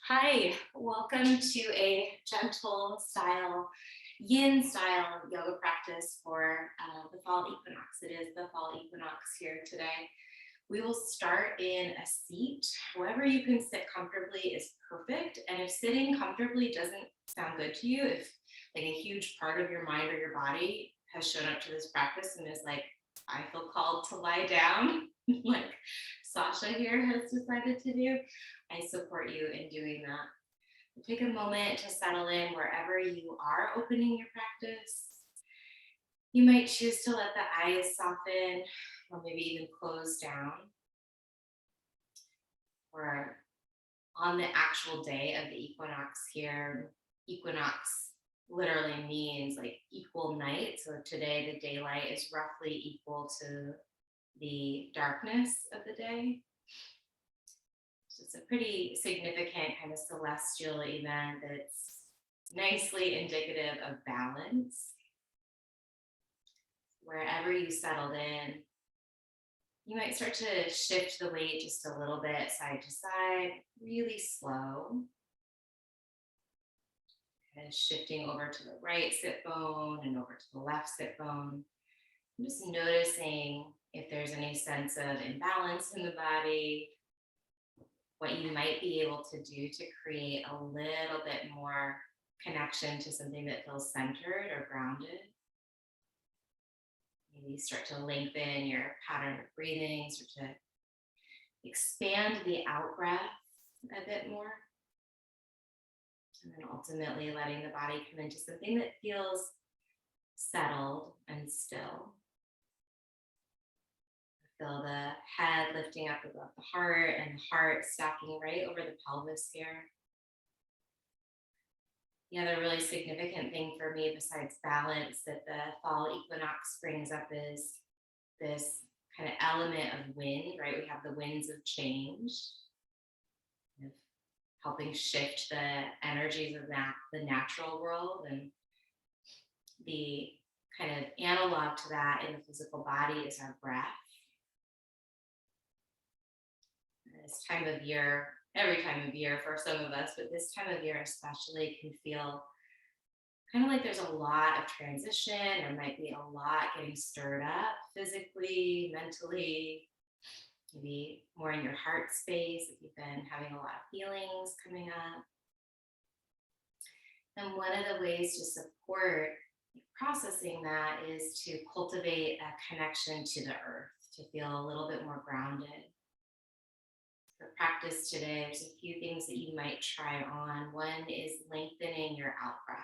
Hi, welcome to a gentle style, yin style yoga practice for the fall equinox. It is the fall equinox here today. We will start in a seat. However, you can sit comfortably is perfect. And if sitting comfortably doesn't sound good to you, if like a huge part of your mind or your body has shown up to this practice and is like, I feel called to lie down, like Sasha here has decided to do, I support you in doing that. Take a moment to settle in wherever you are opening your practice. You might choose to let the eyes soften or maybe even close down. Or on the actual day of the equinox here, equinox literally means like equal night. So today the daylight is roughly equal to the darkness of the day. So it's a pretty significant kind of celestial event that's nicely indicative of balance. Wherever you settled in, you might start to shift the weight just a little bit side to side, really slow. Kind of shifting over to the right sit bone and over to the left sit bone. Just noticing if there's any sense of imbalance in the body, what you might be able to do to create a little bit more connection to something that feels centered or grounded. Maybe start to lengthen your pattern of breathing, start to expand the out breath a bit more. And then ultimately letting the body come into something that feels settled and still. Feel the head lifting up above the heart and the heart stacking right over the pelvis here. The other really significant thing for me, besides balance, that the fall equinox brings up is this kind of element of wind, right? We have the winds of change, kind of helping shift the energies of the natural world. And the kind of analog to that in the physical body is our breath. This time of year, every time of year for some of us, but this time of year especially can feel kind of like there's a lot of transition. There might be a lot getting stirred up physically, mentally, maybe more in your heart space if you've been having a lot of feelings coming up. And one of the ways to support processing that is to cultivate a connection to the earth, to feel a little bit more grounded. For practice today, there's a few things that you might try on. One is lengthening your out breath.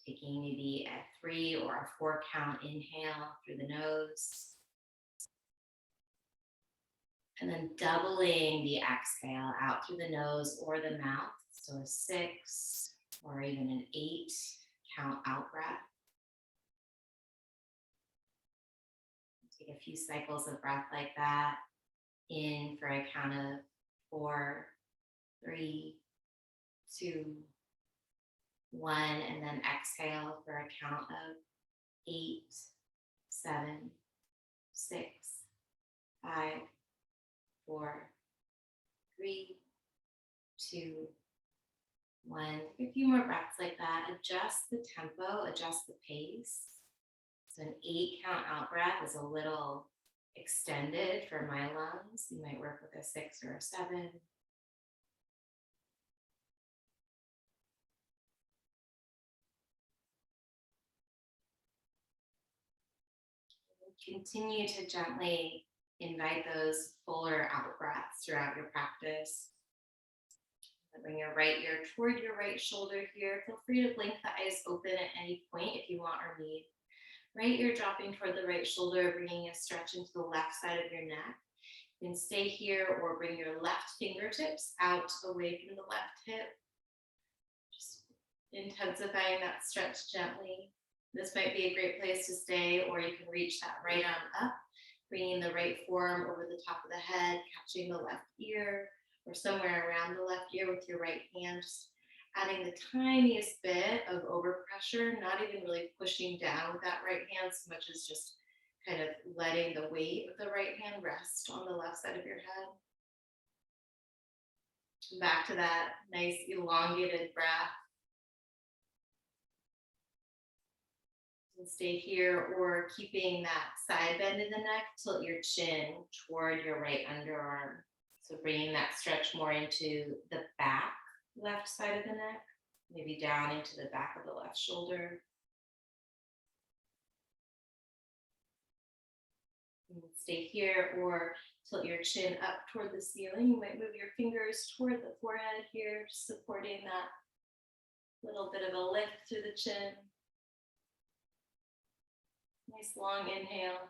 Taking maybe a 3 or a 4 count inhale through the nose. And then doubling the exhale out through the nose or the mouth. So a 6 or even an 8 count out breath. Take a few cycles of breath like that. In for a count of 4, 3, 2, 1, and then exhale for a count of 8, 7, 6, 5, 4, 3, 2, 1. Take a few more breaths like that. Adjust the tempo, adjust the pace. So an 8 count out breath is a little extended for my lungs. You might work with a 6 or a 7. Continue to gently invite those fuller out breaths throughout your practice. Bring your right ear toward your right shoulder here. Feel free to blink the eyes open at any point if you want or need. Right ear dropping toward the right shoulder, bringing a stretch into the left side of your neck. You can stay here or bring your left fingertips out away from the left hip. Just intensifying that stretch gently. This might be a great place to stay, or you can reach that right arm up, bringing the right forearm over the top of the head, catching the left ear, or somewhere around the left ear with your right hand, just adding the tiniest bit of overpressure, not even really pushing down with that right hand so much as just kind of letting the weight of the right hand rest on the left side of your head. Come back to that nice elongated breath. And stay here, or keeping that side bend in the neck, tilt your chin toward your right underarm. So bringing that stretch more into the back left side of the neck, maybe down into the back of the left shoulder. And stay here, or tilt your chin up toward the ceiling. You might move your fingers toward the forehead here, supporting that little bit of a lift through the chin. Nice long inhale.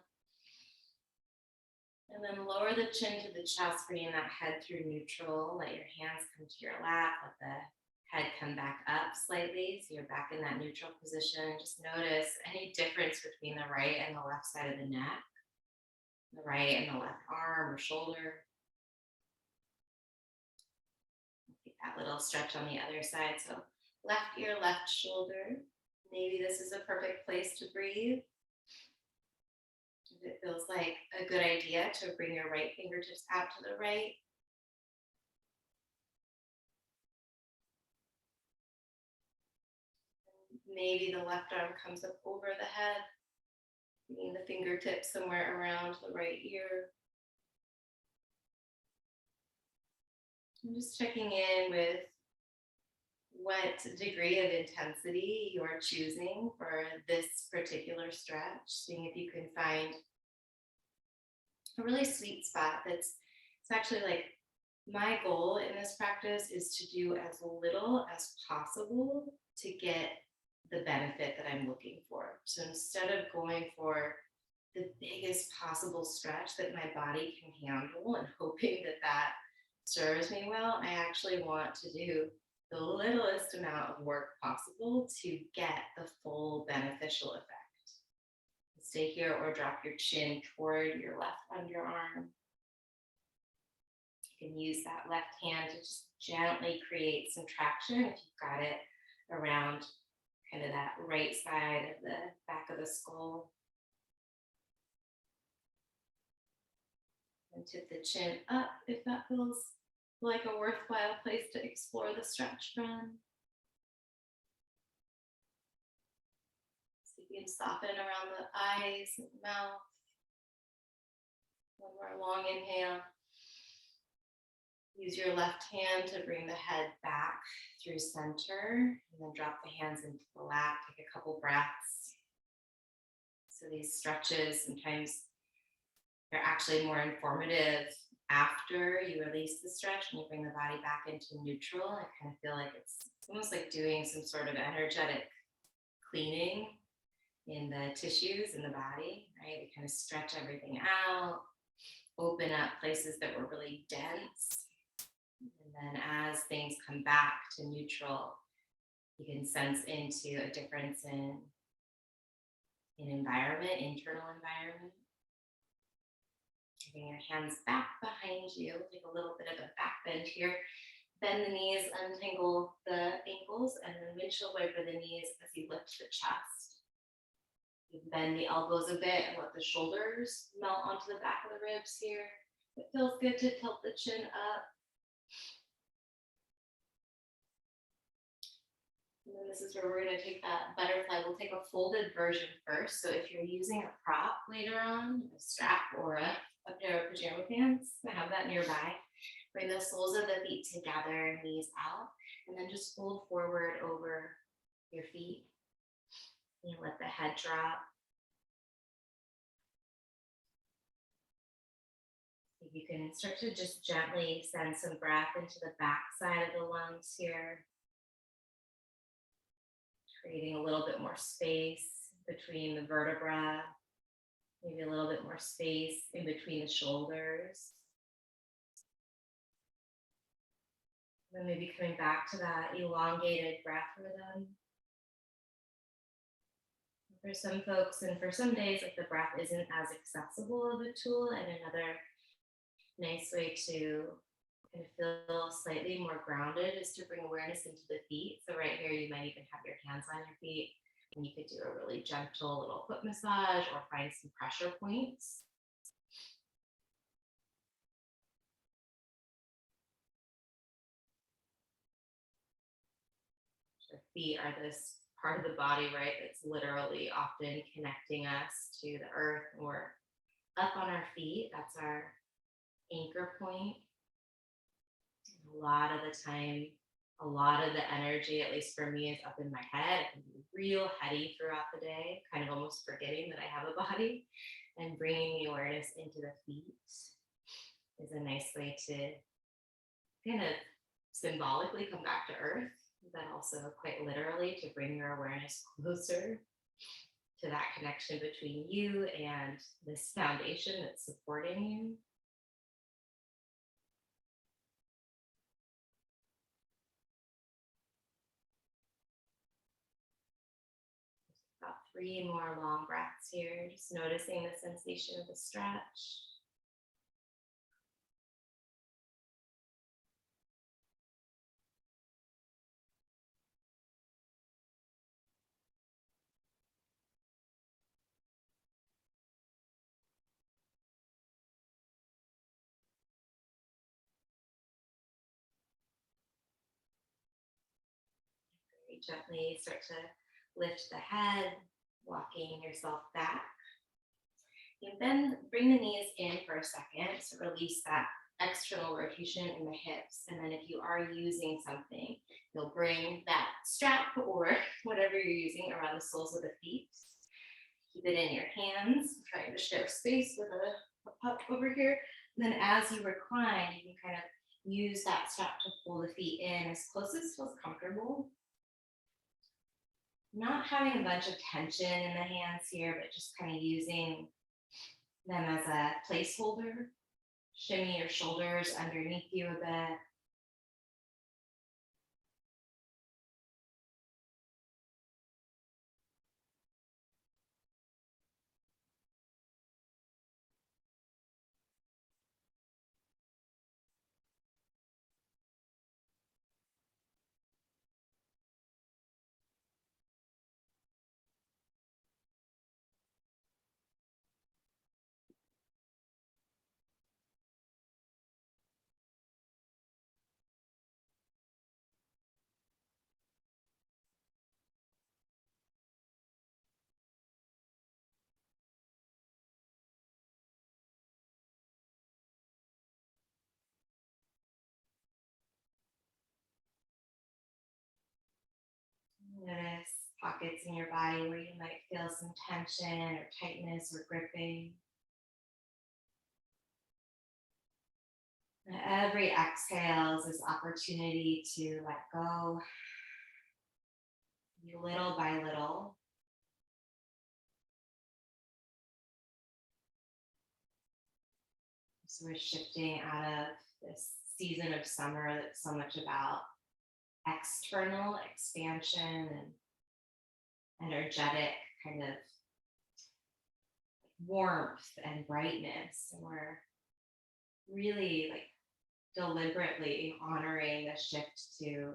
And then lower the chin to the chest, bringing that head through neutral. Let your hands come to your lap. Let the head come back up slightly. So you're back in that neutral position. Just notice any difference between the right and the left side of the neck, the right and the left arm or shoulder. Take that little stretch on the other side. So left ear, left shoulder. Maybe this is a perfect place to breathe. If it feels like a good idea to bring your right fingertips out to the right. Maybe the left arm comes up over the head, bringing the fingertips somewhere around the right ear. I'm just checking in with what degree of intensity you're choosing for this particular stretch, seeing if you can find a really sweet spot it's actually like my goal in this practice is to do as little as possible to get the benefit that I'm looking for. So instead of going for the biggest possible stretch that my body can handle and hoping that that serves me well, I actually want to do the littlest amount of work possible to get the full beneficial effect. Stay here or drop your chin toward your left underarm. You can use that left hand to just gently create some traction if you've got it around kind of that right side of the back of the skull. And tip the chin up if that feels like a worthwhile place to explore the stretch from. So you can soften around the eyes and the mouth. One more long inhale. Use your left hand to bring the head back through center, and then drop the hands into the lap. Take a couple breaths. So these stretches, sometimes they're actually more informative after you release the stretch, when you bring the body back into neutral. I kind of feel like it's almost like doing some sort of energetic cleaning in the tissues in the body, right? We kind of stretch everything out, open up places that were really dense. And then as things come back to neutral, you can sense into a difference in environment, internal environment. Bring your hands back behind you. Take a little bit of a back bend here. Bend the knees, untangle the ankles, and then windshield wiper the knees as you lift the chest. You bend the elbows a bit and let the shoulders melt onto the back of the ribs here. It feels good to tilt the chin up. And then this is where we're going to take that butterfly. We'll take a folded version first. So if you're using a prop later on, a strap or a pair of pajama pants, I have that nearby. Bring the soles of the feet together, knees out, and then just fold forward over your feet. And let the head drop. You can start to just gently send some breath into the back side of the lungs here, creating a little bit more space between the vertebra, maybe a little bit more space in between the shoulders. And then maybe coming back to that elongated breath rhythm. For some folks and for some days, like the breath isn't as accessible of a tool, and another nice way to kind of feel slightly more grounded is to bring awareness into the feet. So right here, you might even have your hands on your feet, and you could do a really gentle little foot massage or find some pressure points. feet are this part of the body, right? That's literally often connecting us to the earth. Or up on our feet, that's our anchor point. A lot of the time, a lot of the energy, at least for me, is up in my head. It can be real heady throughout the day, kind of almost forgetting that I have a body. And bringing the awareness into the feet is a nice way to kind of symbolically come back to earth, but also quite literally to bring your awareness closer to that connection between you and this foundation that's supporting you. About 3 more long breaths here, just noticing the sensation of the stretch. Very gently start to lift the head, walking yourself back. And then bring the knees in for a second to release that external rotation in the hips. And then if you are using something, you'll bring that strap or whatever you're using around the soles of the feet. Keep it in your hands, trying to share space with a pup over here. And then as you recline, you can kind of use that strap to pull the feet in as close as feels comfortable. Not having a bunch of tension in the hands here, but just kind of using them as a placeholder. Shimmy your shoulders underneath you a bit. Notice pockets in your body where you might feel some tension or tightness or gripping. And every exhale is this opportunity to let go little by little. So we're shifting out of this season of summer that's so much about external expansion and energetic kind of warmth and brightness. And we're really like deliberately honoring the shift to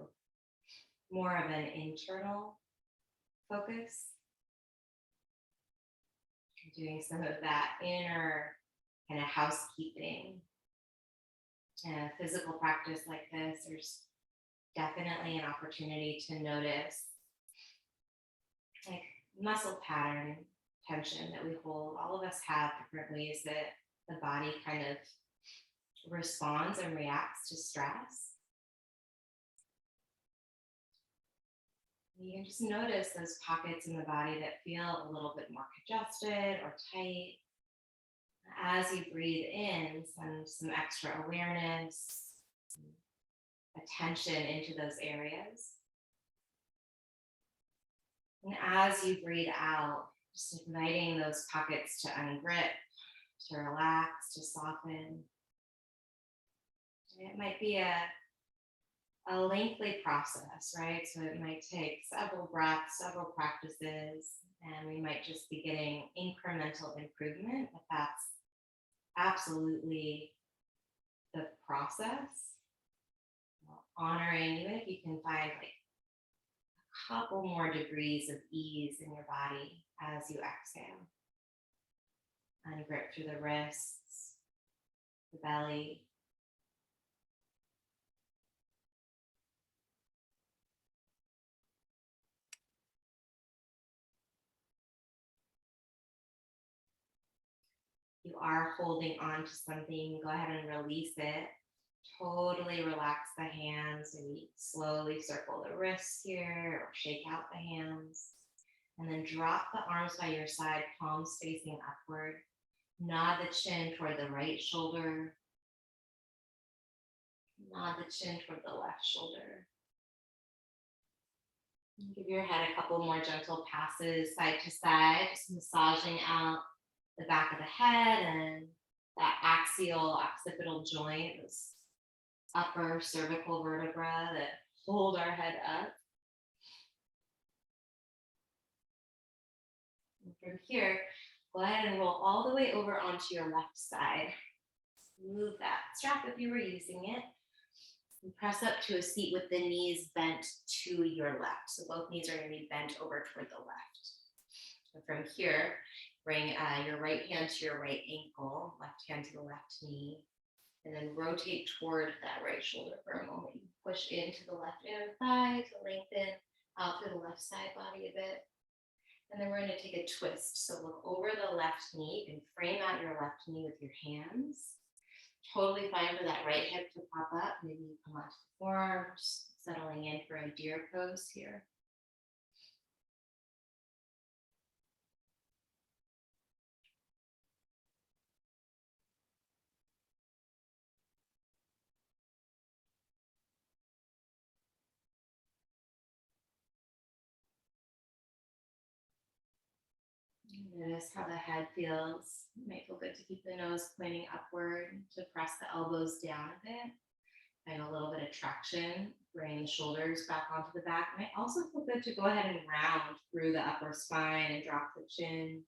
more of an internal focus. Doing some of that inner kind of housekeeping. And a physical practice like this, there's definitely an opportunity to notice like muscle pattern tension that we hold. All of us have different ways that the body kind of responds and reacts to stress. You can just notice those pockets in the body that feel a little bit more congested or tight. As you breathe in, send some extra awareness, attention into those areas. And as you breathe out, just inviting those pockets to ungrip, to relax, to soften. And it might be a lengthy process, right? So it might take several breaths, several practices, and we might just be getting incremental improvement, but that's absolutely the process. Honoring, even if you can find like a couple more degrees of ease in your body as you exhale. Ungrip through the wrists, the belly. you are holding on to something, go ahead and release it. Totally relax the hands. Maybe slowly circle the wrists here or shake out the hands. And then drop the arms by your side, palms facing upward. Nod the chin toward the right shoulder. Nod the chin toward the left shoulder. Give your head a couple more gentle passes side to side, just massaging out the back of the head and that axial occipital joint, those upper cervical vertebra that hold our head up. And from here, go ahead and roll all the way over onto your left side. Move that strap if you were using it. And press up to a seat with the knees bent to your left. So both knees are going to be bent over toward the left. And from here, bring your right hand to your right ankle, left hand to the left knee, and then rotate toward that right shoulder for a moment. You push into the left inner thigh to lengthen out through the left side body a bit. And then we're going to take a twist. So look over the left knee and frame out your left knee with your hands. Totally fine for that right hip to pop up. Maybe you come onto the forearms, settling in for a deer pose here. Notice how the head feels. It might feel good to keep the nose pointing upward, to press the elbows down a bit. Find a little bit of traction. Bring the shoulders back onto the back. It might also feel good to go ahead and round through the upper spine and drop the chin.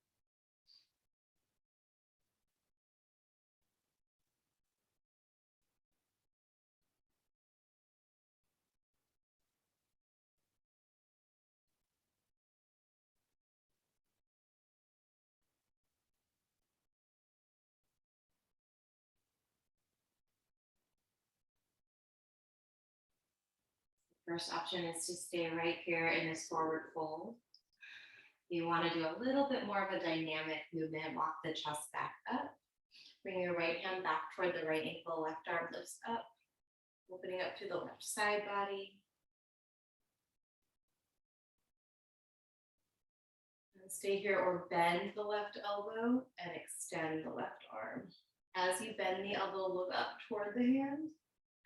First option is to stay right here in this forward fold. You want to do a little bit more of a dynamic movement. Walk the chest back up. Bring your right hand back toward the right ankle, left arm lifts up, opening up to the left side body. And stay here or bend the left elbow and extend the left arm. As you bend the elbow, look up toward the hand.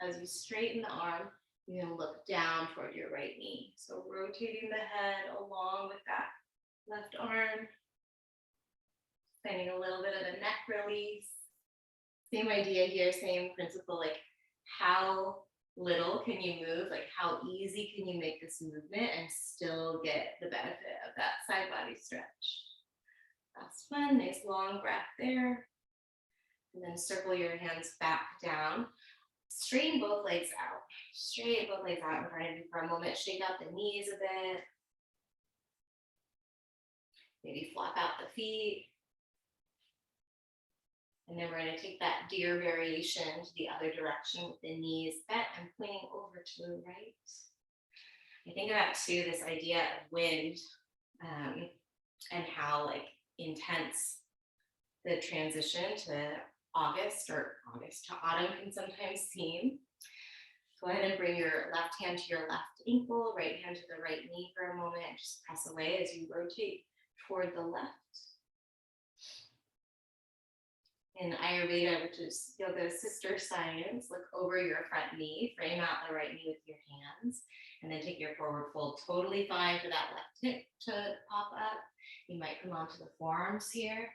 As you straighten the arm, you're going to look down toward your right knee. So rotating the head along with that left arm. Finding a little bit of a neck release. Same idea here, same principle, like how little can you move? Like how easy can you make this movement and still get the benefit of that side body stretch? Last one, nice long breath there. And then circle your hands back down. Straighten both legs out. Straighten both legs out in front of you for a moment. Shake out the knees a bit. Maybe flop out the feet. And then we're going to take that deer variation to the other direction with the knees bent and pointing over to the right. I think about too this idea of wind and how like intense the transition to August to autumn can sometimes seem. Go ahead and bring your left hand to your left ankle, right hand to the right knee for a moment. Just press away as you rotate toward the left. In Ayurveda, which is yoga's sister science, look over your front knee, frame out the right knee with your hands, and then take your forward fold. Totally fine for that left hip to pop up. You might come onto the forearms here.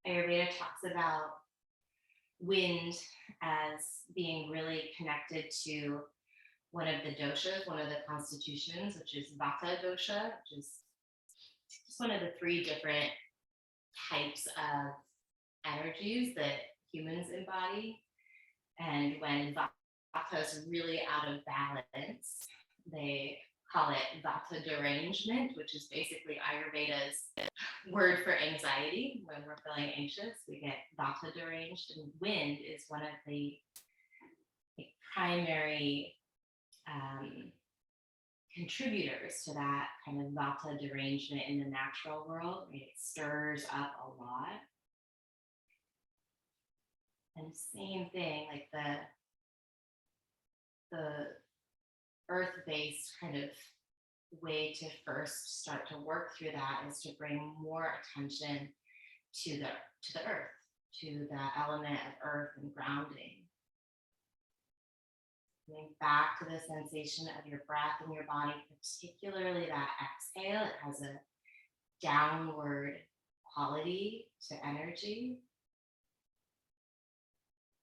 Ayurveda talks about wind as being really connected to one of the doshas, one of the constitutions, which is Vata dosha, which is just one of the three different types of energies that humans embody. And when Vata is really out of balance, they call it Vata derangement, which is basically Ayurveda's word for anxiety. When we're feeling anxious, we get Vata deranged, and wind is one of the primary contributors to that kind of Vata derangement in the natural world. Right? It stirs up a lot. And same thing, like the earth-based kind of way to first start to work through that is to bring more attention to the earth, to the element of earth and grounding. Going back to the sensation of your breath in your body, particularly that exhale. It has a downward quality to energy.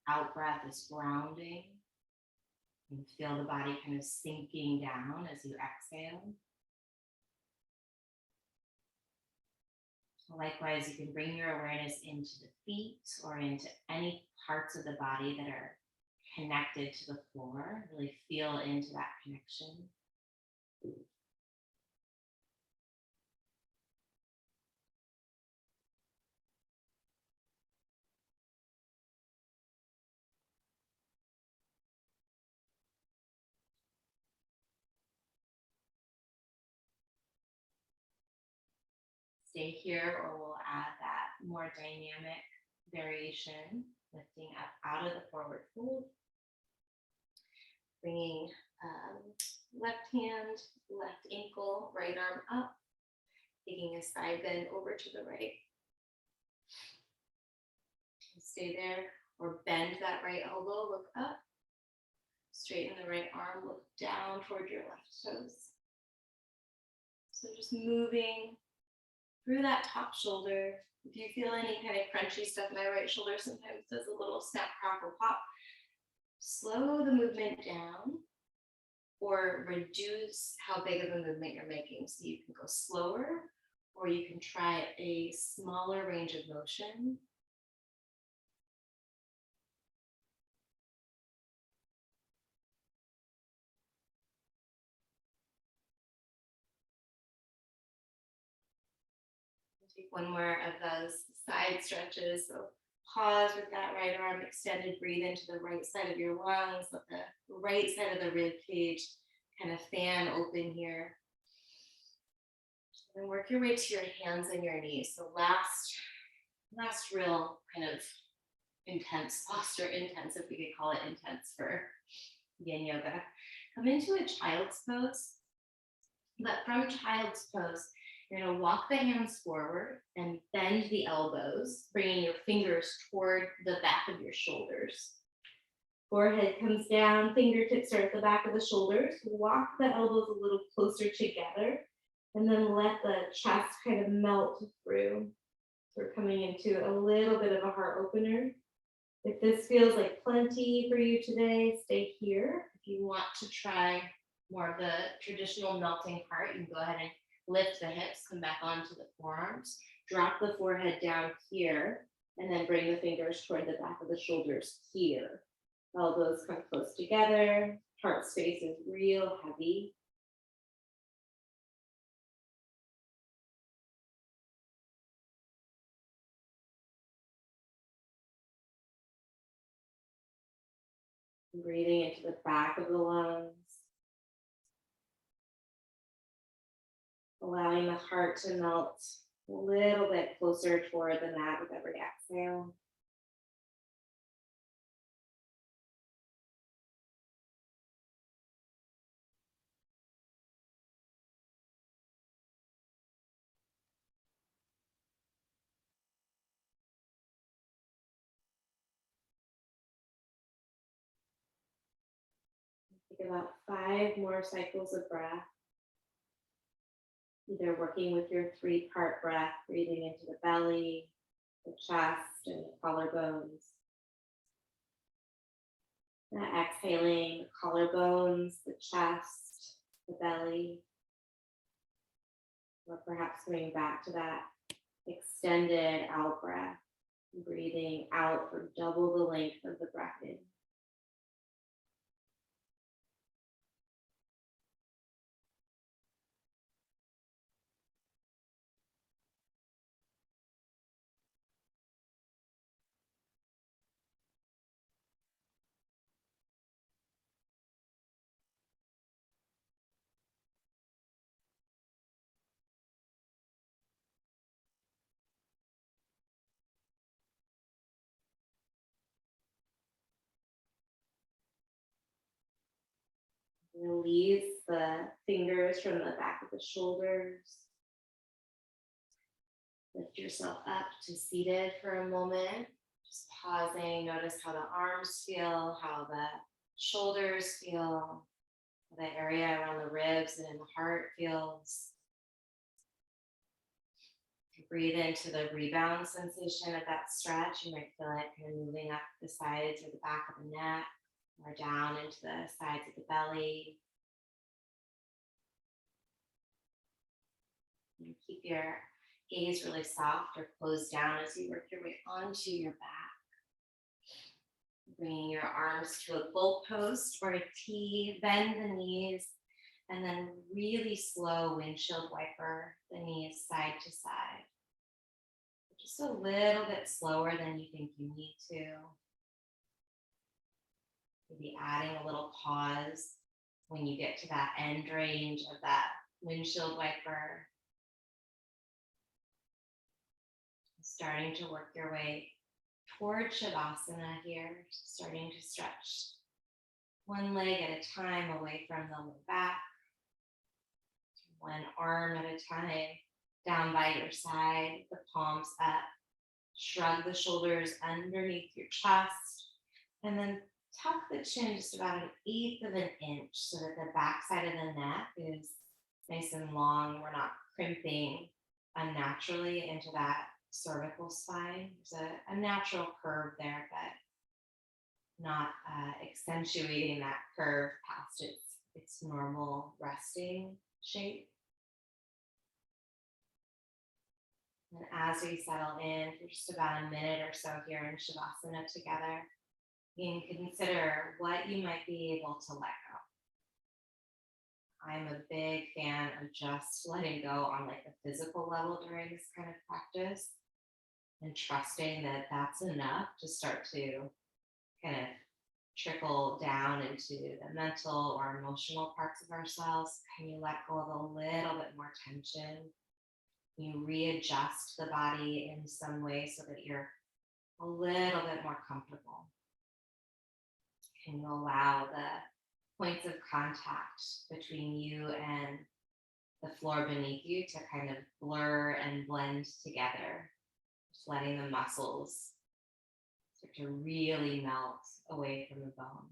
Out breath is grounding. You feel the body kind of sinking down as you exhale. Likewise, you can bring your awareness into the feet or into any parts of the body that are connected to the floor. Really feel into that connection. Stay here, or we'll add that more dynamic variation, lifting up out of the forward fold. Bringing left hand, left ankle, right arm up. Taking a side bend over to the right. Stay there, or bend that right elbow, look up. Straighten the right arm, look down toward your left toes. So just moving through that top shoulder. If you feel any kind of crunchy stuff, my right shoulder sometimes does a little snap, crackle, pop. Slow the movement down or reduce how big of a movement you're making. So you can go slower, or you can try a smaller range of motion. Take one more of those side stretches. So pause with that right arm extended, breathe into the right side of your lungs, let the right side of the rib cage kind of fan open here. And work your way to your hands and your knees. So last real kind of intense posture, intense, if we could call it intense for yin yoga. Come into a child's pose. But from child's pose, you're going to walk the hands forward and bend the elbows, bringing your fingers toward the back of your shoulders. Forehead comes down, fingertips are at the back of the shoulders. Walk the elbows a little closer together, and then let the chest kind of melt through. So we're coming into a little bit of a heart opener. If this feels like plenty for you today, stay here. If you want to try more of the traditional melting heart, you can go ahead and lift the hips, come back onto the forearms, drop the forehead down here, and then bring the fingers toward the back of the shoulders here. Elbows come close together, heart space is real heavy. Breathing into the back of the lungs. Allowing the heart to melt a little bit closer toward the mat with every exhale. Take about 5 more cycles of breath. Either working with your 3-part breath, breathing into the belly, the chest, and the collarbones. Exhaling the collarbones, the chest, the belly. Or perhaps coming back to that extended out breath, breathing out for double the length of the breath in. Release the fingers from the back of the shoulders. Lift yourself up to seated for a moment. Just pausing, notice how the arms feel, how the shoulders feel, how the area around the ribs and in the heart feels. Breathe into the rebound sensation of that stretch. You might feel it kind of moving up the sides or the back of the neck or down into the sides of the belly. And keep your gaze really soft or closed down as you work your way onto your back. Bringing your arms to a goalpost or a T, bend the knees, and then really slow windshield wiper the knees side to side. Just a little bit slower than you think you need to. Maybe adding a little pause when you get to that end range of that windshield wiper. Starting to work your way toward Shavasana here, starting to stretch one leg at a time away from the low back, one arm at a time down by your side, the palms up. Shrug the shoulders underneath your chest, and then tuck the chin just about 1/8 of an inch so that the back side of the neck is nice and long. We're not crimping unnaturally into that cervical spine. There's a natural curve there, but not accentuating that curve past its normal resting shape. And as we settle in for just about a minute or so here in Shavasana together, you can consider what you might be able to let go. I'm a big fan of just letting go on like the physical level during this kind of practice and trusting that that's enough to start to kind of trickle down into the mental or emotional parts of ourselves. Can you let go of a little bit more tension? You readjust the body in some way so that you're a little bit more comfortable. Can you allow the points of contact between you and the floor beneath you to kind of blur and blend together? Just letting the muscles start to really melt away from the bone.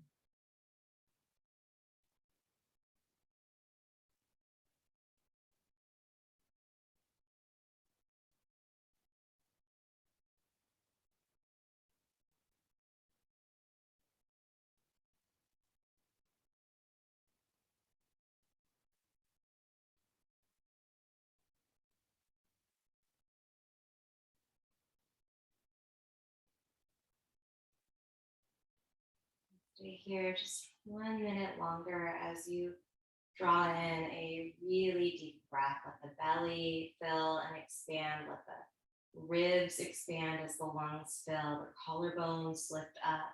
Stay here just 1 minute longer as you draw in a really deep breath. Let the belly fill and expand. Let the ribs expand as the lungs fill. The collarbones lift up.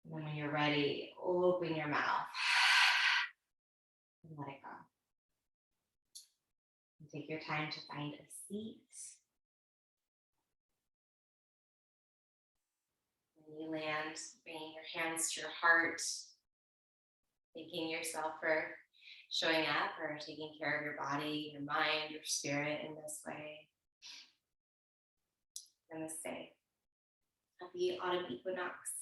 And then when you're ready, open your mouth and let it go. And take your time to find a seat. When you land, bringing your hands to your heart, thanking yourself for showing up or taking care of your body, your mind, your spirit in this way. Namaste. Happy autumn equinox.